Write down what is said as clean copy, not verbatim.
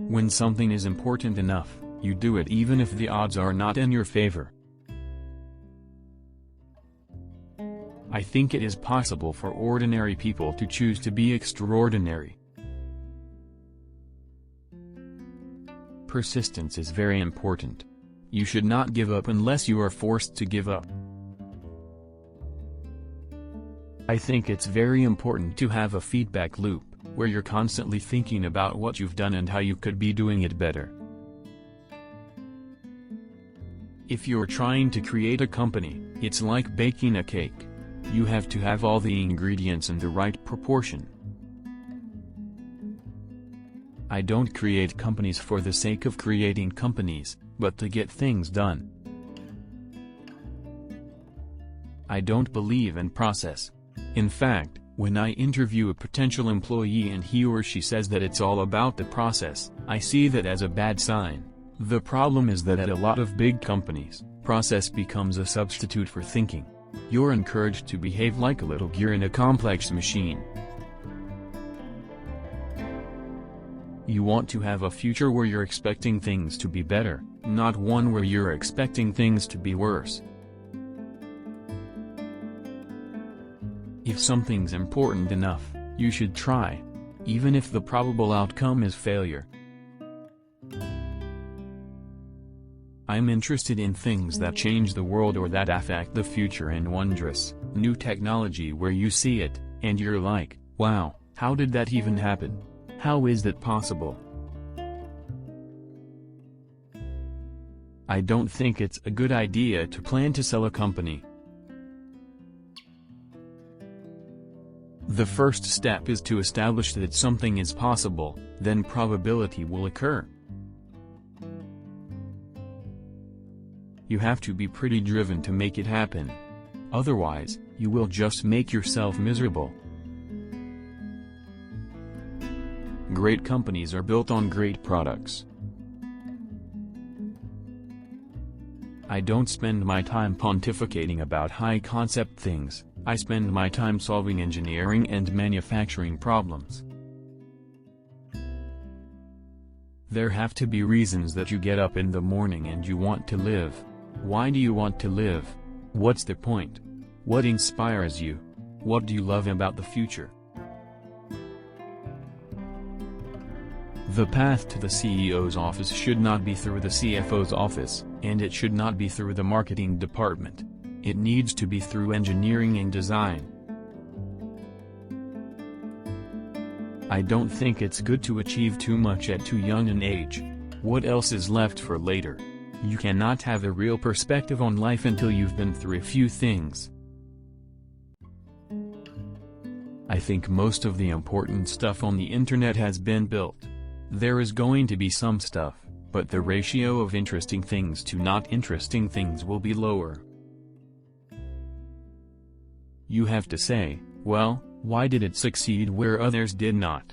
When something is important enough, you do it even if the odds are not in your favor. I think it is possible for ordinary people to choose to be extraordinary. Persistence is very important. You should not give up unless you are forced to give up. I think it's very important to have a feedback loop, where you're constantly thinking about what you've done and how you could be doing it better. If you're trying to create a company, it's like baking a cake. You have to have all the ingredients in the right proportion. I don't create companies for the sake of creating companies, but to get things done. I don't believe in process. In fact, when I interview a potential employee and he or she says that it's all about the process, I see that as a bad sign. The problem is that at a lot of big companies, process becomes a substitute for thinking. You're encouraged to behave like a little gear in a complex machine. You want to have a future where you're expecting things to be better, not one where you're expecting things to be worse. If something's important enough, you should try, even if the probable outcome is failure. I'm interested in things that change the world or that affect the future and wondrous, new technology where you see it, and you're like, wow, how did that even happen? How is that possible? I don't think it's a good idea to plan to sell a company. The first step is to establish that something is possible, then probability will occur. You have to be pretty driven to make it happen. Otherwise, you will just make yourself miserable. Great companies are built on great products. I don't spend my time pontificating about high-concept things. I spend my time solving engineering and manufacturing problems. There have to be reasons that you get up in the morning and you want to live. Why do you want to live? What's the point? What inspires you? What do you love about the future? The path to the CEO's office should not be through the CFO's office, and it should not be through the marketing department. It needs to be through engineering and design. I don't think it's good to achieve too much at too young an age. What else is left for later? You cannot have a real perspective on life until you've been through a few things. I think most of the important stuff on the internet has been built. There is going to be some stuff, but the ratio of interesting things to not interesting things will be lower. You have to say, well, why did it succeed where others did not?